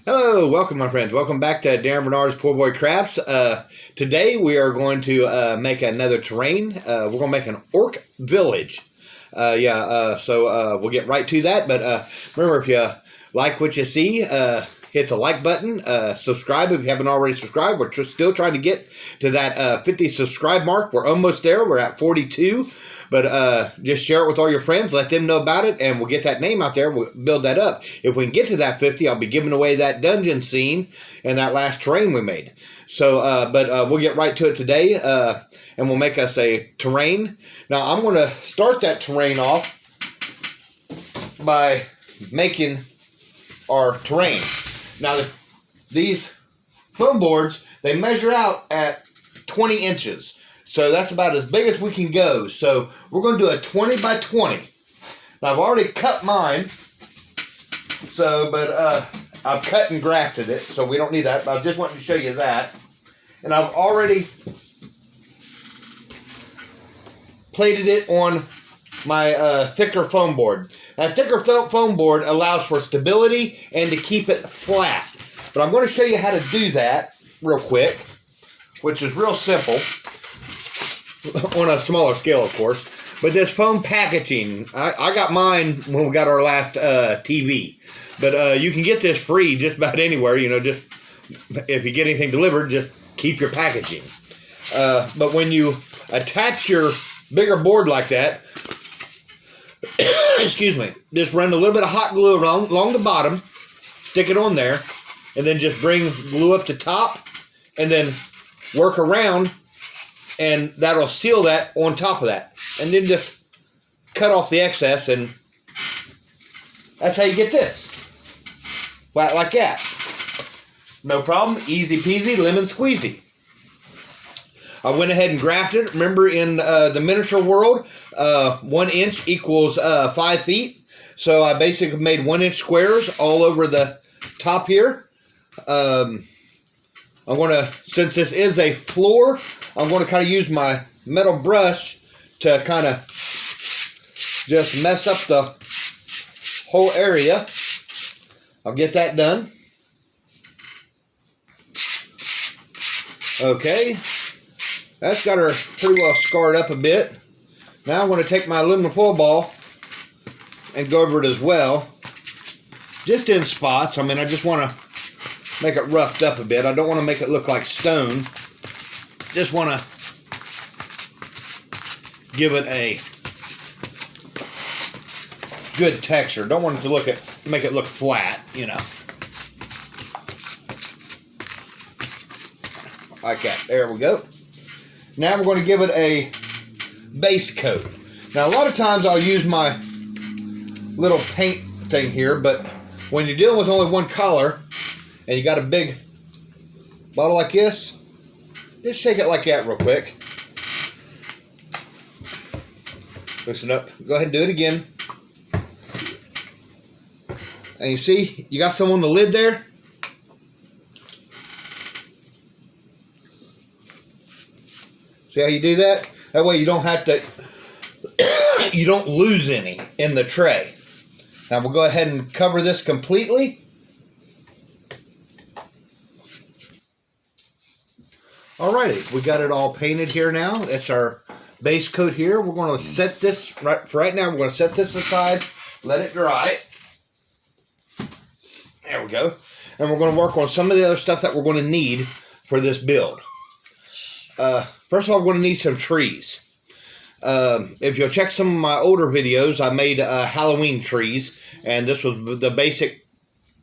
Hello, welcome my friends. Welcome back to Darren Bernard's Poor Boy Crafts. Today we are going to make another terrain. We're going to make an Orc Village. So we'll get right to that. But remember, if you like what you see, hit the like button. Subscribe if you haven't already subscribed. We're still trying to get to that 50 subscribe mark. We're almost there. We're at 42. But just share it with all your friends. Let them know about it, and we'll get that name out there. We'll build that up. If we can get to that 50, I'll be giving away that dungeon scene and that last terrain we made. So, we'll get right to it today, and we'll make us a terrain. Now, I'm going to start that terrain off by making our terrain. Now, these foam boards, they measure out at 20 inches. So that's about as big as we can go. So we're going to do a 20 by 20. Now I've already cut mine. I've cut and grafted it. So we don't need that. But I just wanted to show you that. And I've already plated it on my thicker foam board. That thicker foam board allows for stability and to keep it flat. But I'm going to show you how to do that real quick, which is real simple. On a smaller scale, of course. But this foam packaging, I got mine when we got our last TV. But you can get this free just about anywhere. You know, just if you get anything delivered, just keep your packaging. But when you attach your bigger board like that, excuse me, just run a little bit of hot glue along the bottom, stick it on there, and then just bring glue up to top, and then work around, and that'll seal that on top of that. And then just cut off the excess, and that's how you get this. Flat like that. No problem. Easy peasy, lemon squeezy. I went ahead and grafted. Remember, in the miniature world, 1 inch equals 5 feet. So I basically made 1 inch squares all over the top here. I'm going to, since this is a floor, I'm going to kind of use my metal brush to kind of just mess up the whole area. I'll get that done. Okay. That's got her pretty well scarred up a bit. Now I'm going to take my aluminum foil ball and go over it as well. Just in spots. I mean, I just want to make it roughed up a bit. I don't want to make it look like stone. Just want to give it a good texture. Don't want it to make it look flat, you know. Like that. There we go. Now we're going to give it a base coat. Now a lot of times I'll use my little paint thing here, but when you're dealing with only one color and you got a big bottle like this, just shake it like that real quick. Loosen up. Go ahead and do it again. And you see, you got some on the lid there. See how you do that? That way you don't have to, you don't lose any in the tray. Now we'll go ahead and cover this completely. Alrighty, we got it all painted here now. That's our base coat here. We're going to set this, right now, we're going to set this aside, let it dry. There we go. And we're going to work on some of the other stuff that we're going to need for this build. First of all, we're going to need some trees. If you'll check some of my older videos, I made Halloween trees, and this was the basic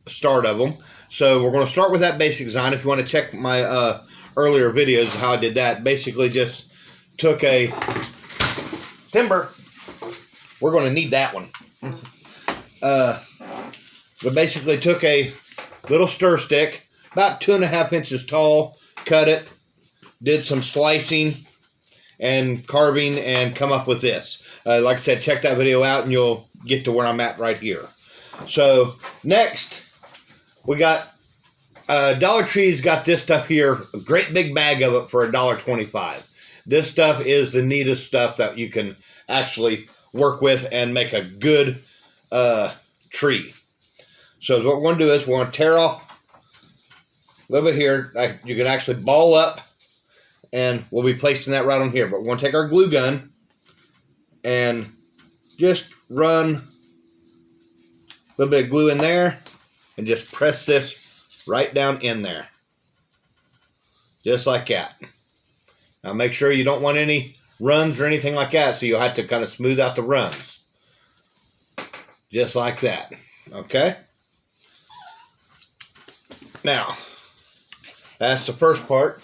start of them. So we're going to start with that basic design. If you want to check my earlier videos of how I did that, basically just took a timber. We're going to need that one. But basically took a little stir stick, about 2.5 inches tall, cut it, did some slicing and carving, and come up with this. Like I said, check that video out and you'll get to where I'm at right here. So next, we got Dollar Tree's got this stuff here, a great big bag of it for $1.25. This stuff is the neatest stuff that you can actually work with and make a good tree. So what we're going to do is we're going to tear off a little bit here. You can actually ball up, and we'll be placing that right on here. But we're going to take our glue gun and just run a little bit of glue in there and just press this right down in there. Just like that. Now make sure you don't want any runs or anything like that, so you'll have to kind of smooth out the runs. Just like that. Okay? Now, that's the first part.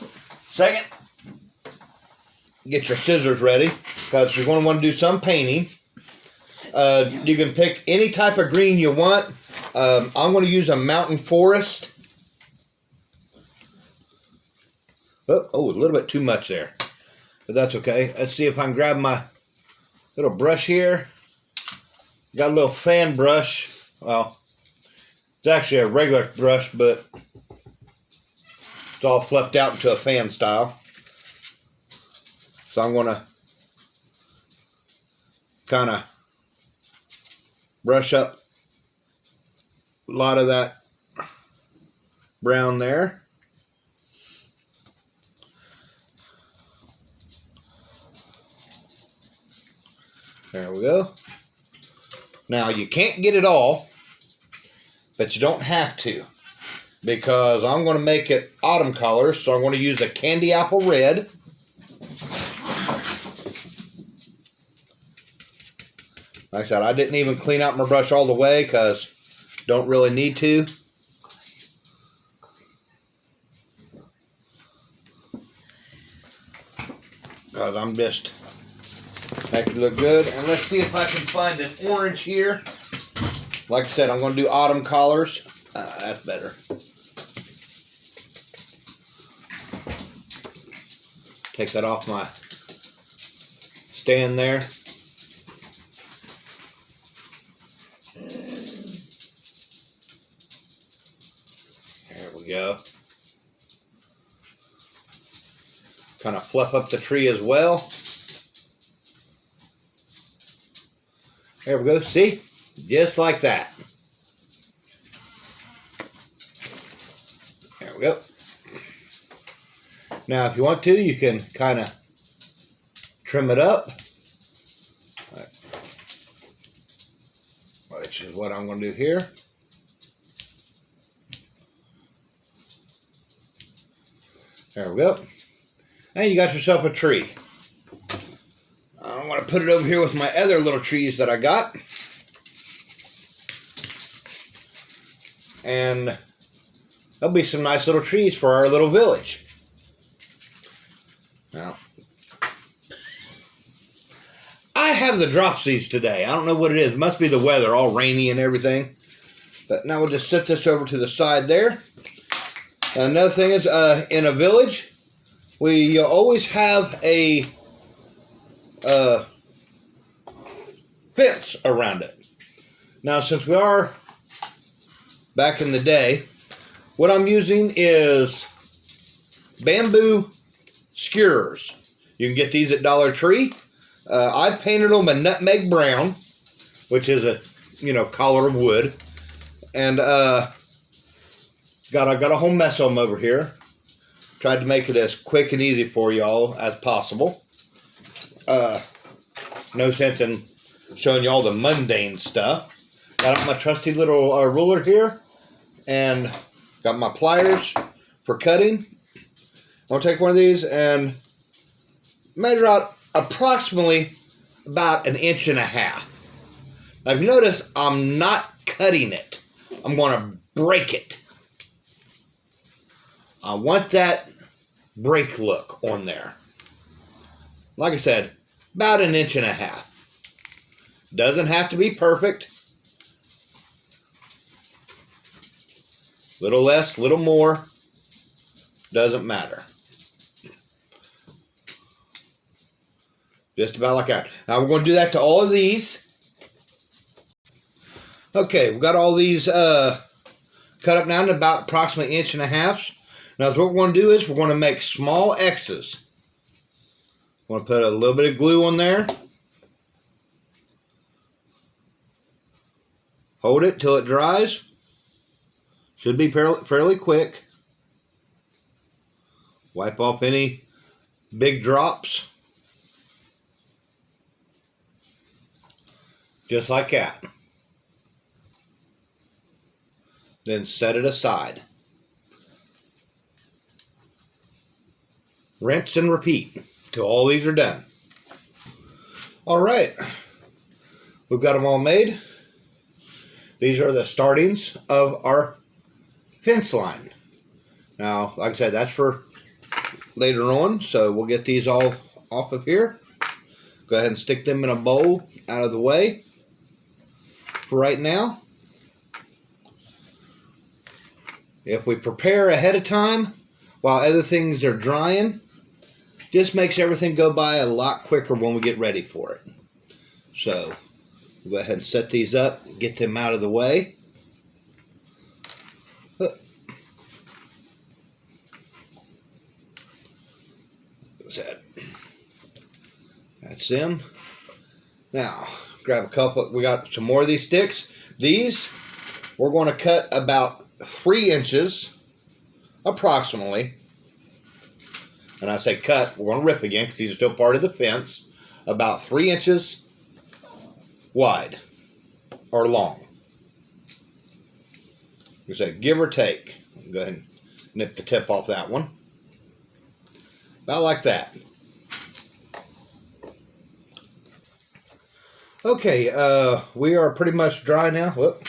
Second, get your scissors ready, because you're going to want to do some painting. You can pick any type of green you want. I'm going to use a mountain forest. Oh, a little bit too much there, but that's okay. Let's see if I can grab my little brush here. Got a little fan brush. Well, it's actually a regular brush, but it's all fluffed out into a fan style. So I'm going to kind of brush up a lot of that brown there. There we go. Now you can't get it all, but you don't have to, because I'm going to make it autumn colors, so I'm going to use a candy apple red. Like I said, I didn't even clean out my brush all the way because don't really need to. Because I'm just making it look good. And let's see if I can find an orange here. Like I said, I'm going to do autumn colors. That's better. Take that off my stand there. There we go. Kind of fluff up the tree as well. There we go. See? Just like that. There we go. Now, if you want to, you can kind of trim it up. Which is what I'm going to do here. There we go. And you got yourself a tree. I'm going to put it over here with my other little trees that I got. And there'll be some nice little trees for our little village. Now, I have the dropsies today. I don't know what it is. It must be the weather, all rainy and everything. But now we'll just set this over to the side there. Another thing is, in a village, you always have a fence around it. Now, since we are back in the day, what I'm using is bamboo skewers. You can get these at Dollar Tree. I painted them a nutmeg brown, which is a color of wood, and got a whole mess of them over here. Tried to make it as quick and easy for y'all as possible. No sense in showing you all the mundane stuff. Got out my trusty little ruler here, and got my pliers for cutting. I'll take one of these and measure out approximately about 1.5 inches. Now, if you notice, I'm not cutting it. I'm going to break it. I want that break look on there. Like I said, about 1.5 inches. Doesn't have to be perfect. Little less, little more. Doesn't matter. Just about like that. Now we're going to do that to all of these. Okay, we've got all these cut up down to about approximately 1.5 inches. Now what we're going to do is we're going to make small X's. I'm going to put a little bit of glue on there. Hold it till it dries. Should be fairly quick. Wipe off any big drops. Just like that. Then set it aside. Rinse and repeat till all these are done. All right, we've got them all made. These are the startings of our fence line. Now, like I said, that's for later on, so we'll get these all off of here. Go ahead and stick them in a bowl out of the way for right now. If we prepare ahead of time while other things are drying, just makes everything go by a lot quicker when we get ready for it. So we'll go ahead and set these up, get them out of the way. That's them. Now, grab a couple. We got some more of these sticks. These, we're going to cut about 3 inches, approximately. And I say cut, we're going to rip again because these are still part of the fence. About 3 inches wide or long. We say give or take. Go ahead and nip the tip off that one. About like that. Okay, we are pretty much dry now. Whoop.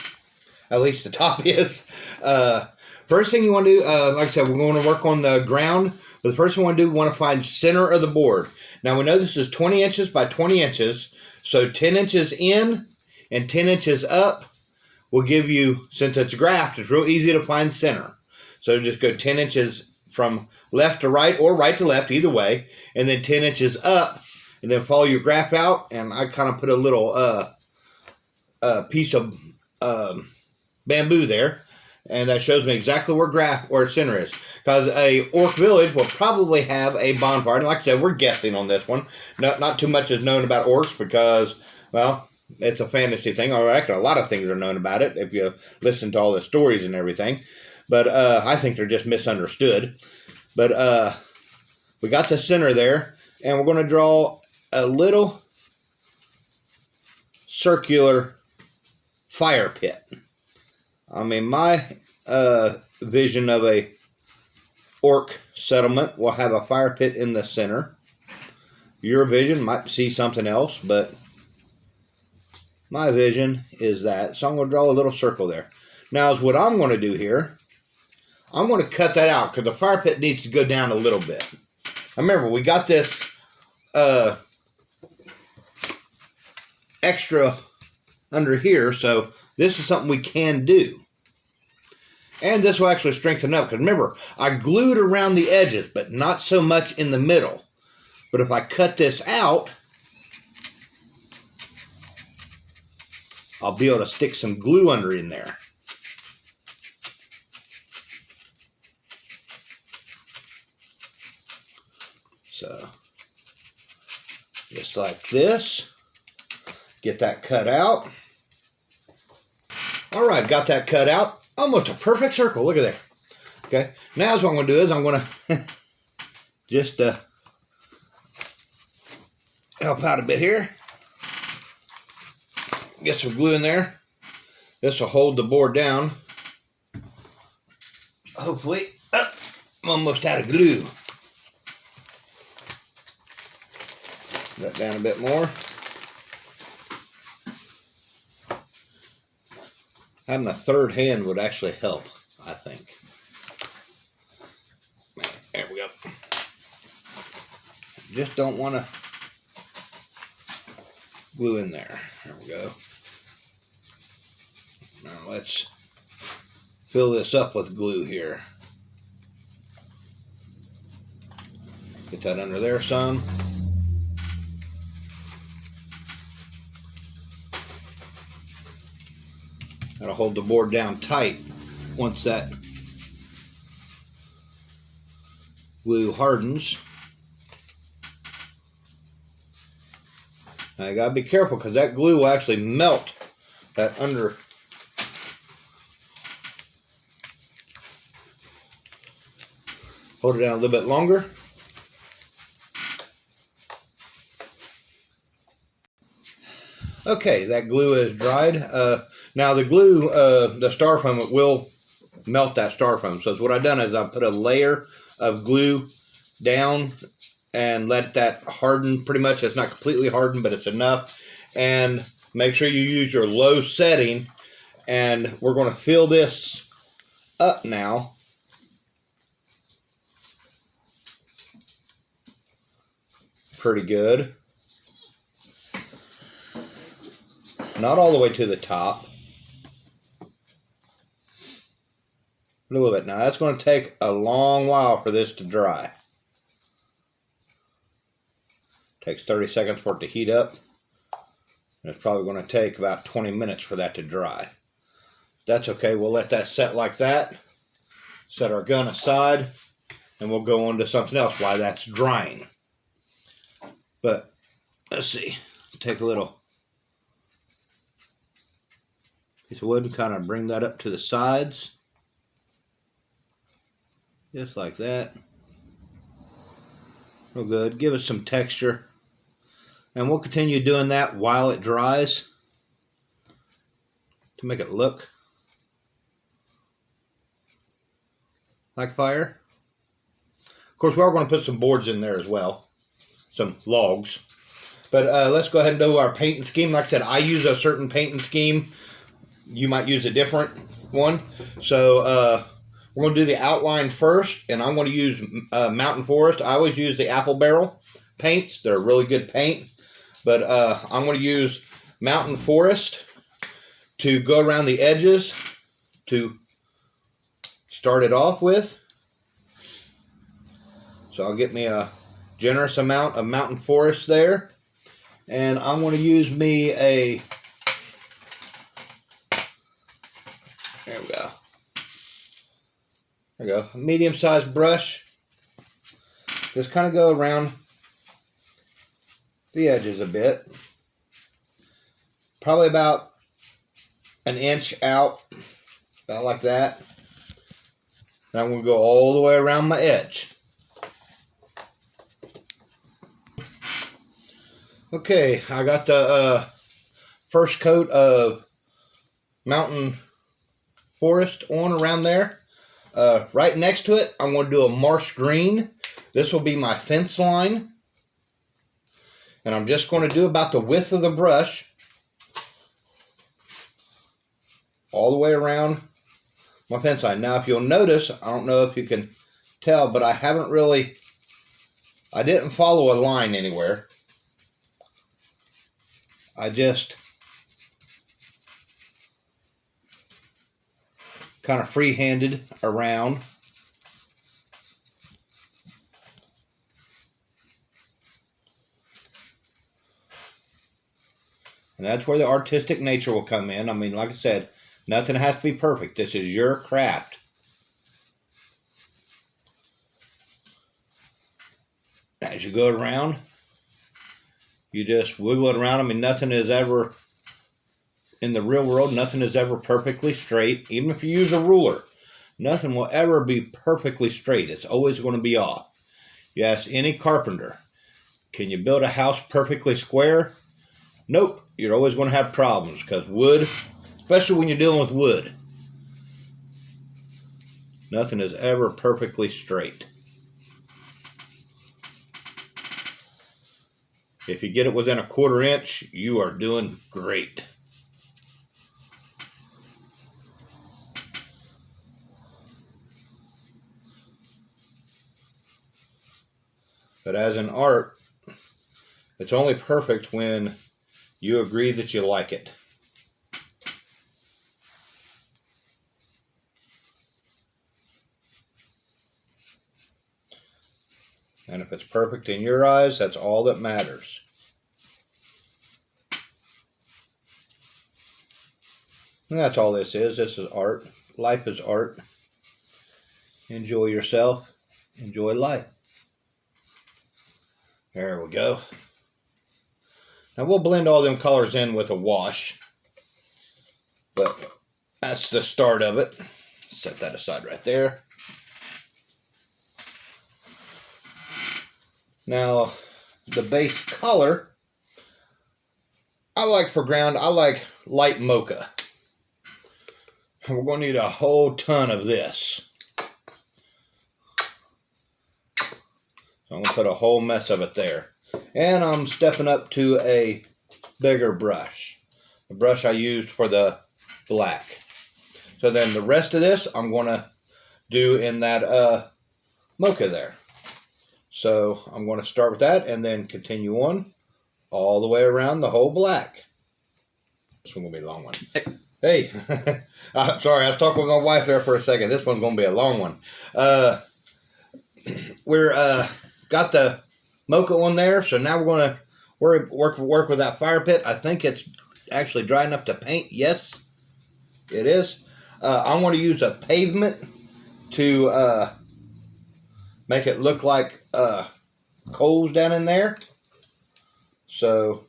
At least the top is. First thing you want to do, like I said, we're going to work on the ground. But the first thing we want to do, we want to find center of the board. Now we know this is 20 inches by 20 inches. So 10 inches in and 10 inches up will give you, since it's graphed, it's real easy to find center. So just go 10 inches from left to right or right to left, either way. And then 10 inches up. And then follow your graph out. And I kind of put a little piece of bamboo there. And that shows me exactly where center is. Because a Orc Village will probably have a bonfire. And like I said, we're guessing on this one. Not too much is known about orcs because, well, it's a fantasy thing. Or actually, a lot of things are known about it if you listen to all the stories and everything. But I think they're just misunderstood. But we got the center there. And we're going to draw a little circular fire pit. I mean, my vision of a orc settlement will have a fire pit in the center. Your vision might see something else, but my vision is that. So I'm going to draw a little circle there. Now, what I'm going to do here, I'm going to cut that out because the fire pit needs to go down a little bit. Remember, we got this extra under here, so this is something we can do. And this will actually strengthen up. Because remember, I glued around the edges, but not so much in the middle. But if I cut this out, I'll be able to stick some glue under in there. So, just like this. Get that cut out. All right, got that cut out. Almost a perfect circle. Look at there. Okay. Now what I'm going to do is I'm going to just help out a bit here. Get some glue in there. This will hold the board down. Hopefully. I'm almost out of glue. That down a bit more. Having a third hand would actually help, I think. There we go. Just don't want to glue in there. There we go. Now let's fill this up with glue here. Get that under there some. That'll hold the board down tight once that glue hardens. Now you gotta be careful because that glue will actually melt that under. Hold it down a little bit longer. Okay, that glue is dried. Now the glue, the styrofoam, will melt that styrofoam. So what I've done is I put a layer of glue down and let that harden pretty much. It's not completely hardened, but it's enough. And make sure you use your low setting. And we're going to fill this up now. Pretty good. Not all the way to the top. A little bit. Now that's going to take a long while for this to dry. Takes 30 seconds for it to heat up. And it's probably going to take about 20 minutes for that to dry. That's okay. We'll let that set like that. Set our gun aside. And we'll go on to something else while that's drying. But let's see. Take a little piece of wood and kind of bring that up to the sides. Just like that. Real good. Give it some texture. And we'll continue doing that while it dries to make it look like fire. Of course, we are going to put some boards in there as well. Some logs. But let's go ahead and do our painting scheme. Like I said, I use a certain painting scheme. You might use a different one. So we're going to do the outline first. And I'm going to use Mountain Forest. I always use the Apple Barrel paints. They're a really good paint. But I'm going to use Mountain Forest to go around the edges to start it off with. So I'll get me a generous amount of Mountain Forest there. And I'm going to use me a, there we go. There we go. A medium-sized brush. Just kind of go around the edges a bit. Probably about an inch out. About like that. And I'm going to go all the way around my edge. Okay, I got the first coat of Mountain Forest on around there. Right next to it, I'm going to do a marsh green. This will be my fence line. And I'm just going to do about the width of the brush all the way around my fence line. Now, if you'll notice, I don't know if you can tell, but I didn't follow a line anywhere. I just kind of free-handed around. And that's where the artistic nature will come in. I mean, like I said, nothing has to be perfect. This is your craft. As you go around, you just wiggle it around. I mean, nothing is ever, in the real world, nothing is ever perfectly straight. Even if you use a ruler, nothing will ever be perfectly straight. It's always going to be off. You ask any carpenter, can you build a house perfectly square? Nope. You're always going to have problems because wood, especially when you're dealing with wood, nothing is ever perfectly straight. If you get it within a 1/4 inch, you are doing great. But as an art, it's only perfect when you agree that you like it. And if it's perfect in your eyes, that's all that matters. And that's all this is. This is art. Life is art. Enjoy yourself. Enjoy life. There we go. Now we'll blend all them colors in with a wash. But that's the start of it. Set that aside right there. Now, the base color, I like for ground, I like light mocha. And we're going to need a whole ton of this. So I'm going to put a whole mess of it there. And I'm stepping up to a bigger brush. The brush I used for the black. So then the rest of this I'm going to do in that mocha there. So I'm going to start with that and then continue on all the way around the whole black. This one's going to be a long one. Hey, sorry, I was talking with my wife there for a second. This one's going to be a long one. We're got the mocha on there, so now we're going to work with that fire pit. I think it's actually dry enough to paint. Yes, it is. I want to use a pavement to make it look like coals down in there. So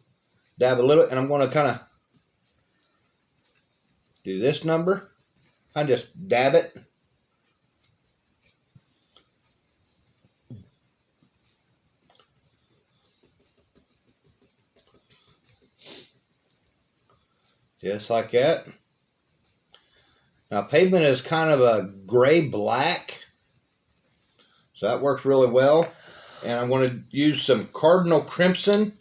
dab a little, and I'm going to kind of do this number. I just dab it. Just like that. Now pavement is kind of a gray-black, so that works really well. And I'm going to use some Cardinal Crimson.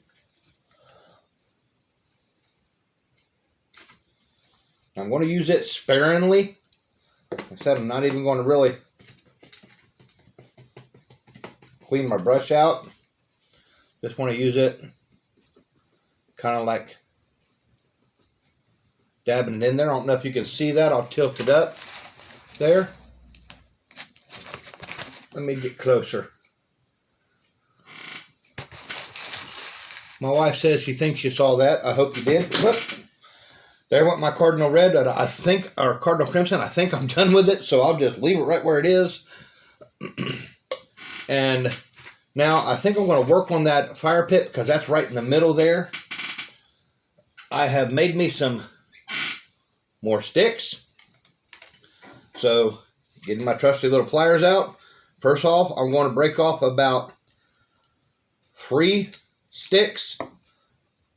I'm going to use it sparingly. Like I said, I'm not even going to really clean my brush out. Just want to use it kind of like dabbing it in there. I don't know if you can see that. I'll tilt it up there. Let me get closer. My wife says she thinks you saw that. I hope you did. Whoop. There went my Cardinal Red, I think, or Cardinal Crimson. I think I'm done with it, so I'll just leave it right where it is. And now I think I'm going to work on that fire pit because that's right in the middle there. I have made me some more sticks. So, getting my trusty little pliers out. First off, I'm going to break off about 3 sticks,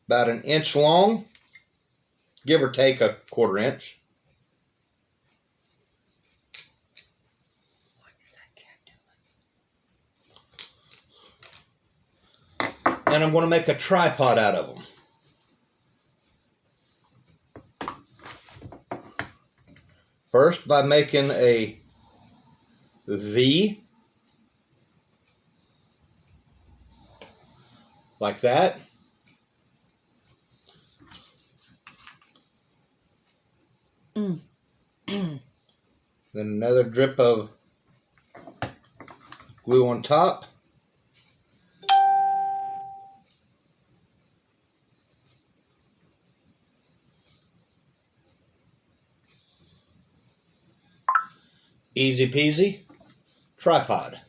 about 1 inch long. Give or take a 1/4 inch. And I'm going to make a tripod out of them. First, by making a V. Like that. Then another drip of glue on top. Easy peasy. Tripod.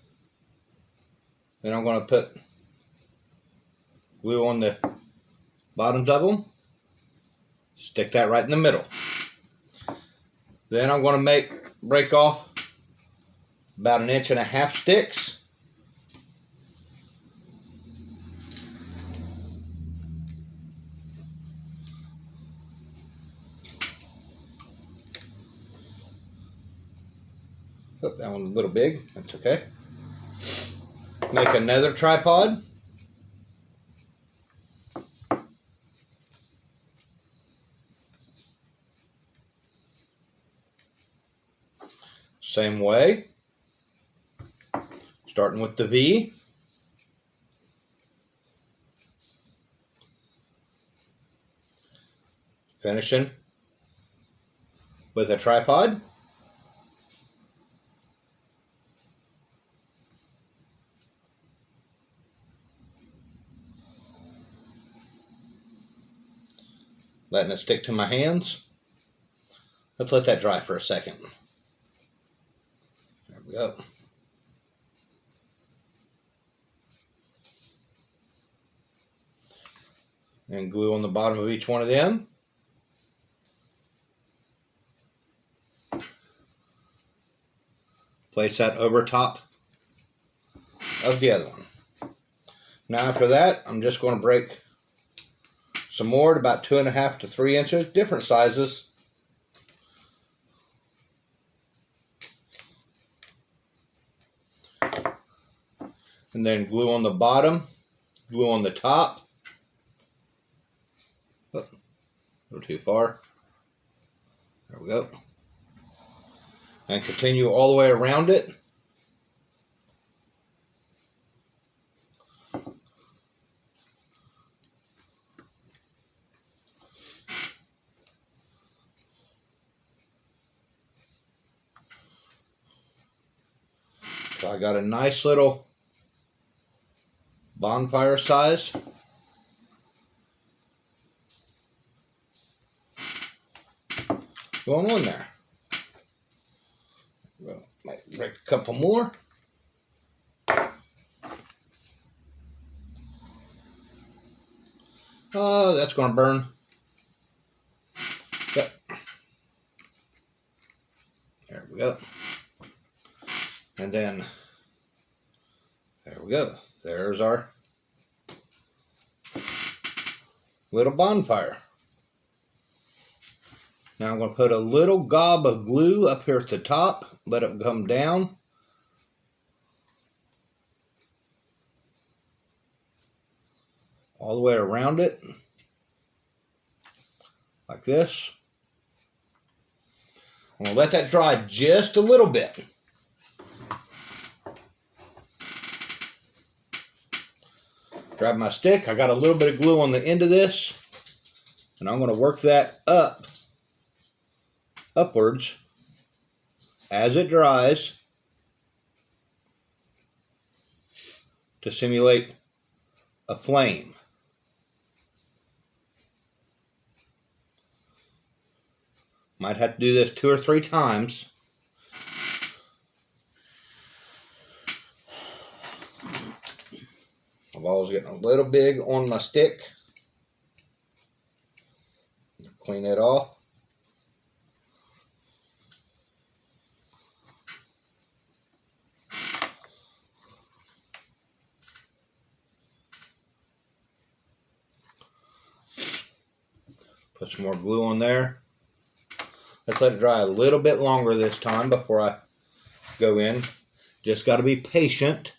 Then I'm going to put glue on the bottoms of them. Stick that right in the middle. Then I'm going to break off about 1.5 inch sticks. Oh, that one's a little big. That's okay. Make another tripod. Same way. Starting with the V. Finishing with a tripod. Letting it stick to my hands. Let's let that dry for a second. There we go. And glue on the bottom of each one of them. Place that over top of the other one. Now after that, I'm just going to break some more at about 2.5 to 3 inches, different sizes. And then glue on the bottom, glue on the top. Oh, a little too far. There we go. And continue all the way around it. So I got a nice little bonfire size. Going on there. Well, might break a couple more. Oh, that's going to burn. Yep. There we go. And then, there we go. There's our little bonfire. Now I'm going to put a little gob of glue up here at the top. Let it come down. All the way around it. Like this. I'm going to let that dry just a little bit. Grab my stick. I got a little bit of glue on the end of this. And I'm going to work that upwards as it dries to simulate a flame. Might have to do this 2 or 3 times. My ball's getting a little big on my stick. Clean it off. Put some more glue on there. Let's let it dry a little bit longer this time before I go in. Just got to be patient.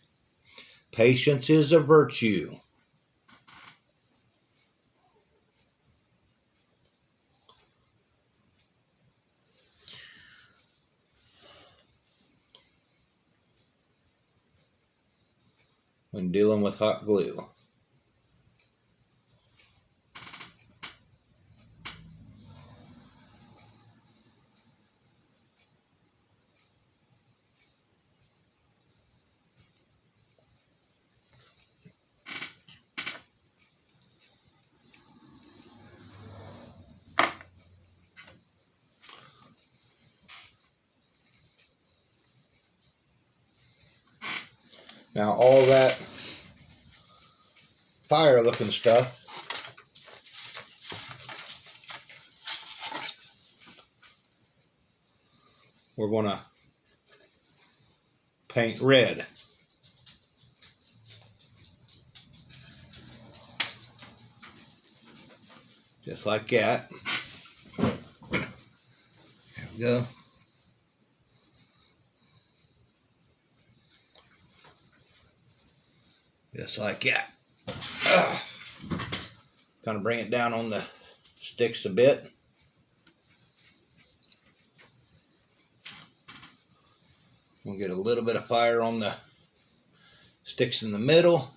Patience is a virtue. When dealing with hot glue. Now all that fire looking stuff we're going to paint red. Just like that. There we go. Just like that. Kind of bring it down on the sticks a bit. We'll get a little bit of fire on the sticks in the middle.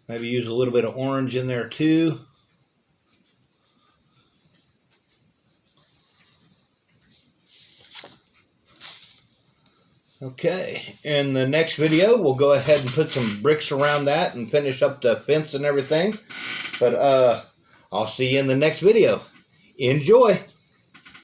Maybe use a little bit of orange in there too. Okay, in the next video, we'll go ahead and put some bricks around that and finish up the fence and everything. But I'll see you in the next video. Enjoy!